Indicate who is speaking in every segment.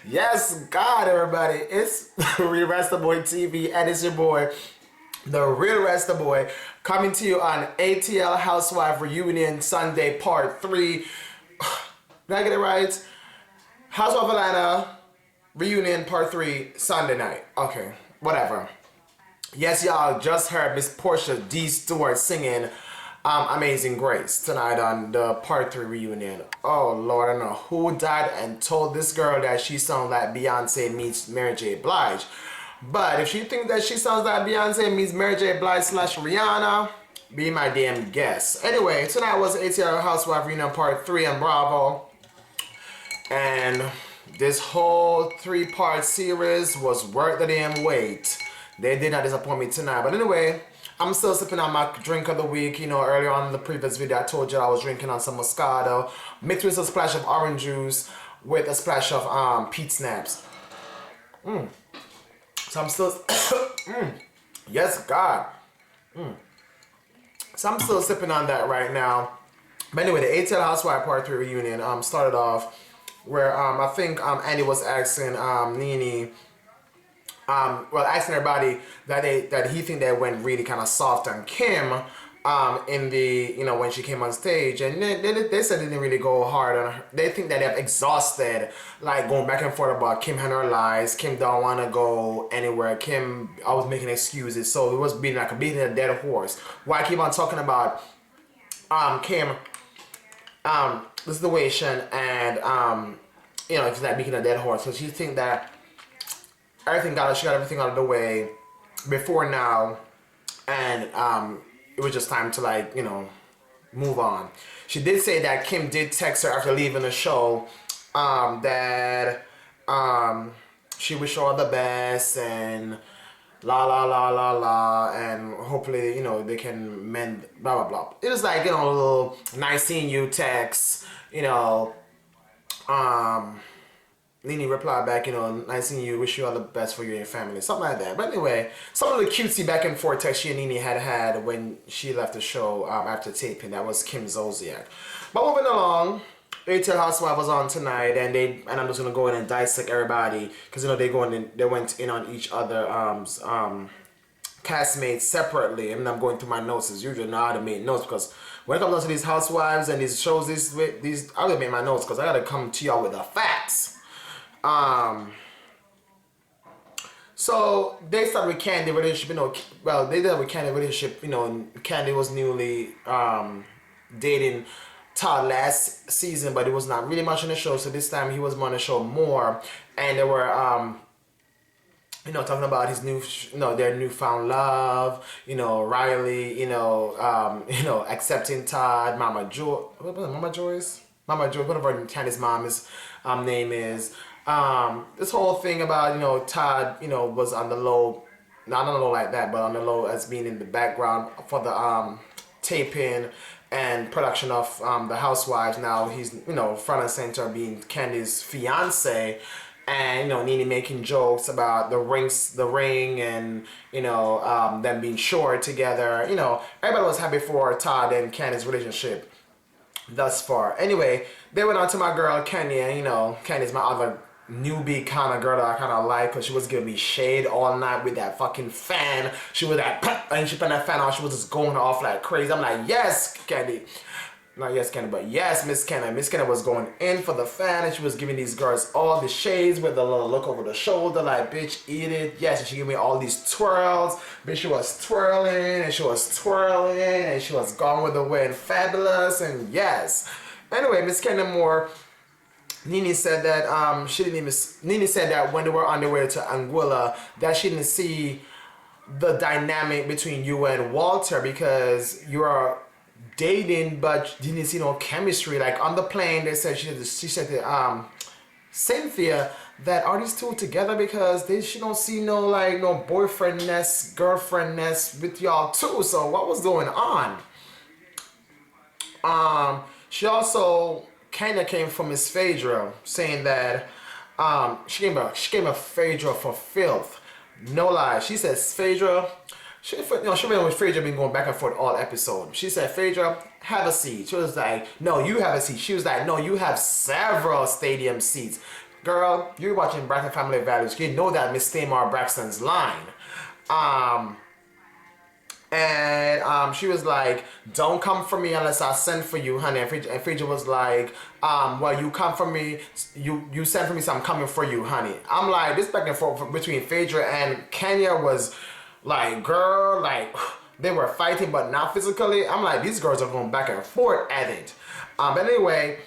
Speaker 1: Yes, God, everybody. It's Real Rasta Boy TV, and it's your boy, the Real Rasta Boy, coming to you on ATL Housewife Reunion Sunday Part 3. Did I get it right? Housewife Atlanta Reunion Part 3 Sunday night. Okay, whatever. Yes, y'all just heard Miss Portia D. Stewart singing Amazing Grace tonight on the Part 3 reunion. Oh Lord, I don't know who died and told this girl that she sounds like Beyonce meets Mary J. Blige. But if she thinks that she sounds like Beyonce meets Mary J. Blige slash Rihanna, be my damn guest. Anyway, tonight was ATL Housewife Reunion Part 3 on Bravo. And this whole 3-part series was worth the damn wait. They did not disappoint me tonight. But anyway, I'm still sipping on my drink of the week. You know, earlier on in the previous video, I told you I was drinking on some Moscato, mixed with a splash of orange juice with a splash of peach snaps. So I'm still, yes, God. So I'm still sipping on that right now. But anyway, the ATL Housewife Part 3 reunion started off where I think Andy was asking Nene, asking everybody that he think that went really kind of soft on Kim in the, you know, when she came on stage, and they said they didn't really go hard on her. They think that they're exhausted, like going back and forth about Kim and her lies. Kim don't want to go anywhere. Kim always making excuses, so it was beating a dead horse. Why I keep on talking about Kim the situation and you know, it's like beating a dead horse. So she think that she got everything out of the way before now, and it was just time to, like, you know, move on. She did say that Kim did text her after leaving the show that she wished her all the best and la la la la la, and hopefully, you know, they can mend blah blah blah. It was like, you know, a little nice seeing you text, you know. Nene replied back, you know, nice seeing you, wish you all the best for you and your family, something like that. But anyway, some of the cutesy back and forth text she and Nene had when she left the show after taping. That was Kim Zolciak. But moving along, ATL Housewife was on tonight, and I'm just gonna go in and dissect everybody, because, you know, they went in on each other castmates separately. And I'm going through my notes as usual. Know how to make notes, because when it comes down to these housewives and these shows, these I gotta make my notes, because I gotta come to y'all with the facts. So they started with Candy relationship, you know. Well, they did with Candy relationship, you know. Candy was newly dating Todd last season, but it was not really much on the show. So this time he was on the show more, and they were you know, talking about his their newfound love, you know, Riley, you know, accepting Todd, Mama Joyce, whatever Candy's mom's name is. This whole thing about, you know, Todd, you know, was on the low, not on the low like that, but on the low as being in the background for the taping and production of the Housewives. Now he's, you know, front and center being Candy's fiance, and, you know, Nene making jokes about the ring, and, you know, them being short together. You know, everybody was happy for Todd and Candy's relationship thus far. Anyway, they went on to my girl Kenya. You know, Kenya's my other newbie kind of girl that I kind of like, because she was giving me shade all night with that fucking fan. She was like, and she put that fan on, she was just going off like crazy. I'm like, yes, Candy. Not yes, Candy, but yes, Miss Candy. Miss Candy was going in for the fan, and she was giving these girls all the shades with the little look over the shoulder, like, bitch, eat it. Yes, and she gave me all these twirls. Bitch, she was twirling, and she was twirling, and she was gone with the wind. Fabulous, and yes. Anyway, Miss Candy Moore, Nene said that Nene said that when they were on their way to Anguilla, that she didn't see the dynamic between you and Walter, because you are dating but didn't see no chemistry. Like on the plane, they said she said to Cynthia that, are these two together, because she don't see no boyfriendness, girlfriendness with y'all too. So what was going on? She also kind of came from Miss Phaedra, saying that she gave a Phaedra for filth. No lie. She says Phaedra, she remember with Phaedra been going back and forth all episode. She said, Phaedra, have a seat. She was like, no, you have a seat. She was like, no, you have several stadium seats. girl, you're watching Braxton Family Values. You know that Miss Tamar Braxton's line. She was like, don't come for me unless I send for you, honey. And Phaedra was like, well, you come for me, you send for me, so I'm coming for you, honey. I'm like, this back and forth between Phaedra and Kenya was like, girl, like, they were fighting, but not physically. I'm like, these girls are going back and forth at it. But anyway,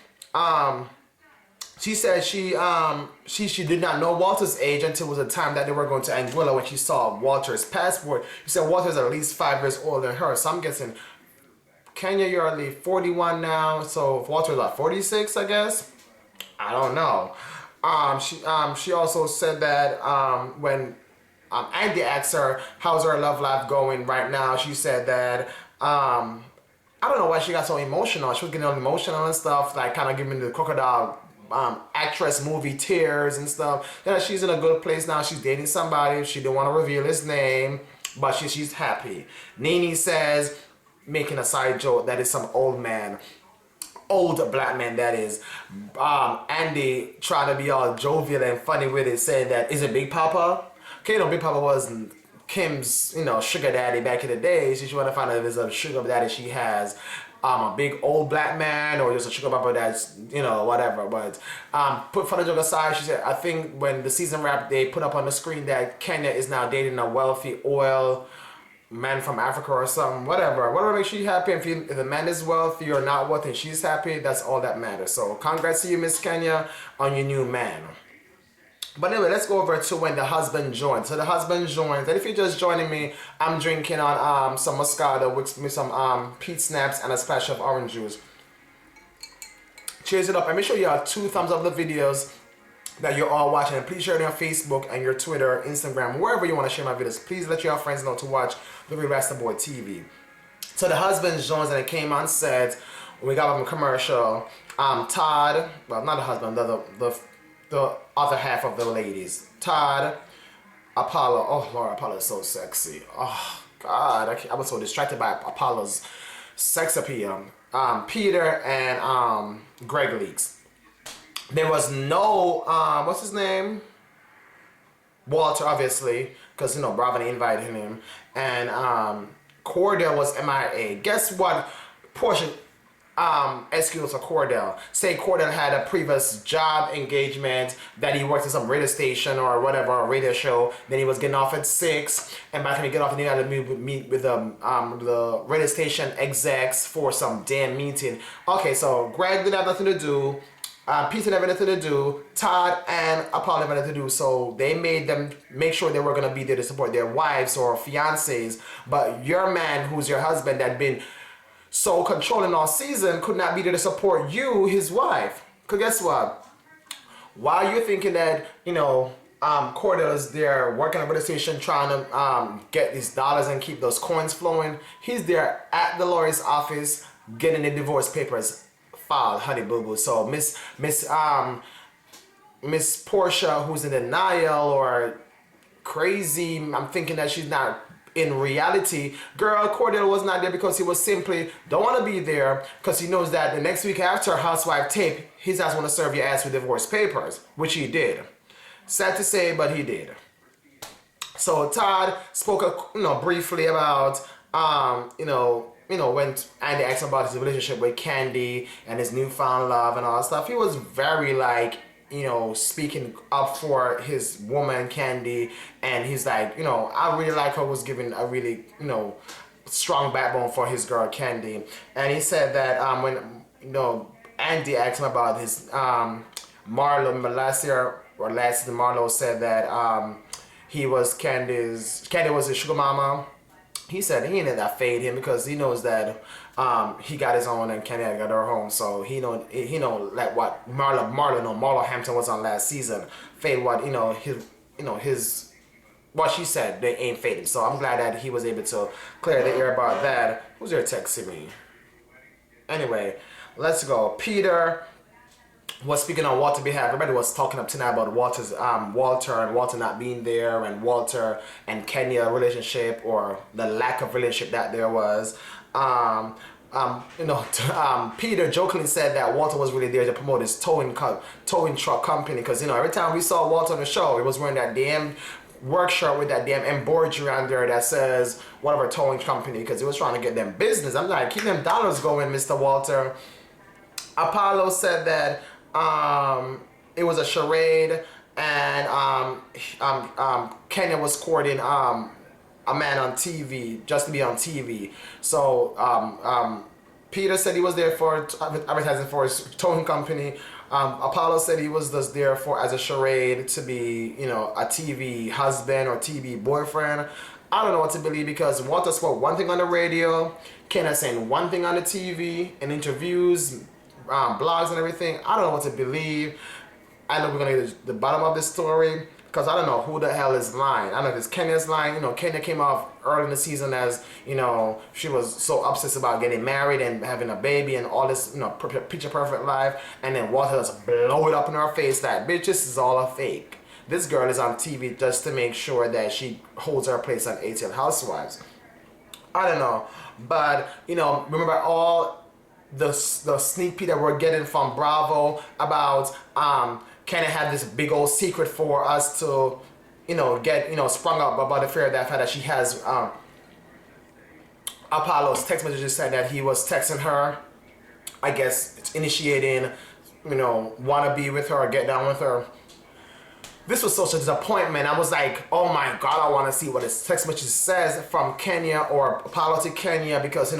Speaker 1: she said she did not know Walter's age until it was the time that they were going to Anguilla when she saw Walter's passport. She said Walter's at least 5 years older than her. So I'm guessing, Kenya, you're at least 41 now. So if Walter's like 46, I guess. I don't know. She also said that when Andy asked her how's her love life going right now, she said that I don't know why she got so emotional. She was getting all emotional and stuff, like kind of giving the crocodile actress movie tears and stuff. Yeah, she's in a good place now. She's dating somebody. She didn't want to reveal his name, but she's happy. Nene says, making a side joke, that is some old man, old black man that is. Andy trying to be all jovial and funny with it, saying that, is it Big Papa? Okay, you know, Big Papa was Kim's, sugar daddy back in the day. She want to find out if it's a sugar daddy she has. A big old black man or just a sugar papa that's, whatever. But put fun joke aside, she said, I think when the season wrapped, they put up on the screen that Kenya is now dating a wealthy oil man from Africa or something, whatever makes you happy. If the man is wealthy or not wealthy and she's happy, that's all that matters. So congrats to you, Miss Kenya, on your new man. But anyway, let's go over to when the husband joins. So the husband joins, and if you're just joining me, I'm drinking on some Moscato with some peach snaps and a splash of orange juice. Cheers it up, and make sure you have 2 thumbs up the videos that you're all watching. And please share it on Facebook and your Twitter, Instagram, wherever you want to share my videos. Please let your friends know to watch the Real Rasta Boy TV. So the husband joins, and it came on set. We got him a commercial. Todd, well, not the husband, the other half of the ladies. Todd, Apollo. Oh Lord, Apollo is so sexy. Oh God, I was so distracted by Apollo's sex appeal. Peter and Greg Leaks. There was no what's his name? Walter, obviously, because Bravani invited him, and Cordell was MIA. Guess what? Portia. Excuse for Cordell. Say Cordell had a previous job engagement that he worked at some radio station or whatever, a radio show. Then he was getting off at 6, and by the time he get off, he had to meet with the radio station execs for some damn meeting. Okay, so Greg didn't have nothing to do. Peter didn't have anything to do. Todd and Apollo didn't have anything to do. So they made them make sure they were gonna be there to support their wives or fiancés. But your man, who's your husband, that been so controlling all season, could not be there to support you, his wife. Because guess what? While you're thinking that, Cordell is there working at the station trying to get these dollars and keep those coins flowing, he's there at the lawyer's office getting the divorce papers filed, honey boo boo. So Miss Portia, who's in denial or crazy, I'm thinking that she's not in reality. Girl, Cordell was not there because he was simply don't want to be there because he knows that the next week after Housewife tape, his ass want to serve your ass with divorce papers, which he did. Sad to say, but he did. So Todd spoke, briefly about, when Andy asked him about his relationship with Candy and his newfound love and all that stuff, he was very speaking up for his woman Candy, and he's like, I really like her, was giving a really, strong backbone for his girl Candy. And he said that when Andy asked him about his Marlo, last year Marlo said that Candy was his sugar mama. He said he ain't let that fade him because he knows that he got his own and Candy got her home. So he know like what Marlo Hampton was on last season. Fade what his what she said, they ain't fading. So I'm glad that he was able to clear the air about that. Who's there texting me? Anyway, let's go. Peter was speaking on Walter's behalf. Everybody was talking up tonight about Walter not being there, and Walter and Kenya relationship, or the lack of relationship that there was. Peter jokingly said that Walter was really there to promote his towing truck company, because every time we saw Walter on the show, he was wearing that damn work shirt with that damn embroidery on there that says whatever towing company, because he was trying to get them business. I'm like, keep them dollars going, Mr. Walter. Apollo said that it was a charade, and Kenya was courting a man on TV just to be on TV. So Peter said he was there for advertising for his towing company. Apollo said he was just there for as a charade to be, a TV husband or TV boyfriend. I don't know what to believe, because Walter spoke one thing on the radio, Kenya saying one thing on the TV, in interviews, blogs and everything. I don't know what to believe. I know we're gonna get to the bottom of this story, because I don't know who the hell is lying. I don't know if it's Kenya's lying. Kenya came off early in the season as, she was so obsessed about getting married and having a baby and all this, picture perfect life. And then Walter just blow it up in her face that, bitch, this is all a fake. This girl is on TV just to make sure that she holds her place on ATL Housewives. I don't know. But, remember all the sneak peek that we're getting from Bravo about Kenya had this big old secret for us to, get, sprung up about the fear of that fact that she has Apollo's text messages said that he was texting her, I guess, initiating, want to be with her or get down with her. This was such a disappointment. I was like, oh my God, I want to see what his text message says from Kenya or Apollo to Kenya, because,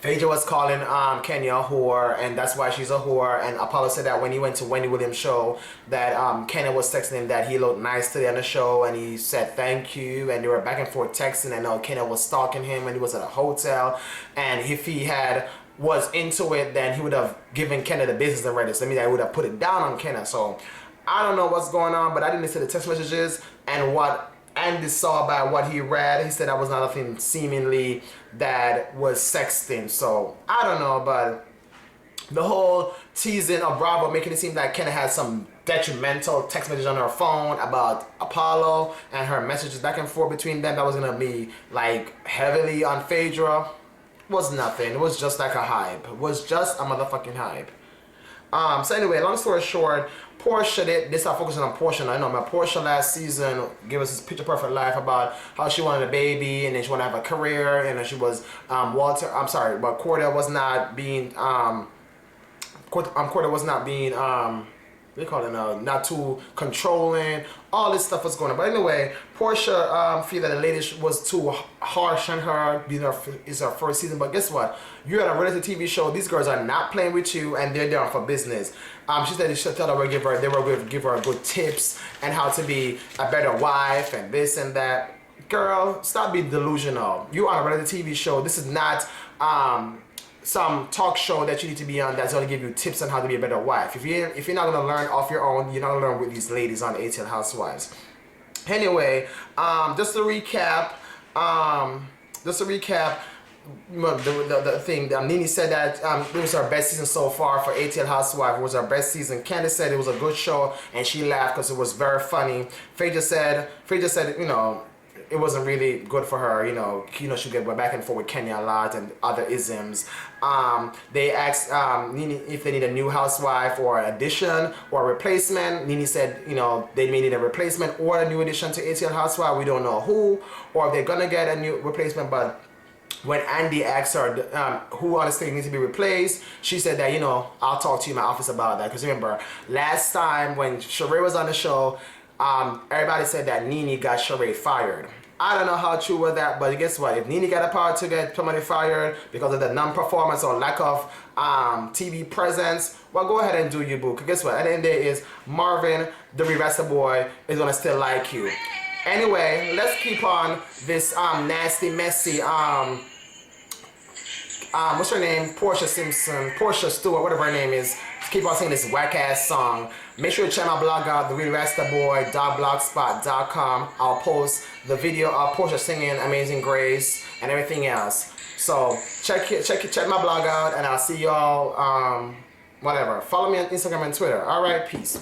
Speaker 1: Phaedra was calling Kenya a whore, and that's why she's a whore. And Apollo said that when he went to Wendy Williams' show, that Kenya was texting him that he looked nice today on the show, and he said thank you, and they were back and forth texting, and Kenya was stalking him when he was at a hotel, and if he was into it, then he would have given Kenya the business already. So I mean, I would have put it down on Kenya. So I don't know what's going on, but I didn't listen to the text messages, and what Andy saw by what he read, he said that was nothing seemingly that was sexting. So I don't know, but the whole teasing of Bravo making it seem like Kenya had some detrimental text message on her phone about Apollo and her messages back and forth between them that was gonna be like heavily on Phaedra was nothing. It was just like a hype. It was just a motherfucking hype. So anyway, long story short, Portia, they start focusing on Portia. I know my Portia last season gave us this picture perfect life about how she wanted a baby and then she wanted to have a career, and then she was but Corda was not being Corda was not being they call it not too controlling. All this stuff was going on. But anyway, Portia feel that the lady was too harsh on her. It's her first season. But guess what? You're at a reality TV show. These girls are not playing with you, and they're there for business. She said they were going to give her good tips and how to be a better wife and this and that. Girl, stop being delusional. You're on a reality TV show. This is not some talk show that you need to be on that's going to give you tips on how to be a better wife. If you're not going to learn off your own, you're not going to learn with these ladies on ATL Housewives. Anyway, just to recap, the thing, Nene said that it was her best season so far for ATL Housewives. It was her best season. Candace said it was a good show, and she laughed because it was very funny. Phaedra said, it wasn't really good for her, she get back and forth with Kenya a lot and other isms. They asked Nene if they need a new housewife or an addition or a replacement. Nene said, they may need a replacement or a new addition to ATL Housewife. We don't know who, or if they're gonna get a new replacement. But when Andy asked her who on the stage needs to be replaced, she said that, I'll talk to you in my office about that. Because remember, last time when Sheree was on the show, everybody said that Nene got Sheree fired. I don't know how true was that, but guess what? If Nene got a power to get somebody fired because of the non-performance or lack of TV presence, well, go ahead and do your boo. Because guess what? At the end of the day is Marvin, the Rasta boy, is going to still like you. Anyway, let's keep on this nasty, messy, what's her name? Portia Stewart, whatever her name is. Keep on singing this whack-ass song. Make sure to check my blog out, therealrastaboy.blogspot.com. I'll post the video of Portia singing Amazing Grace and everything else. So check my blog out, and I'll see y'all, whatever. Follow me on Instagram and Twitter. All right, peace.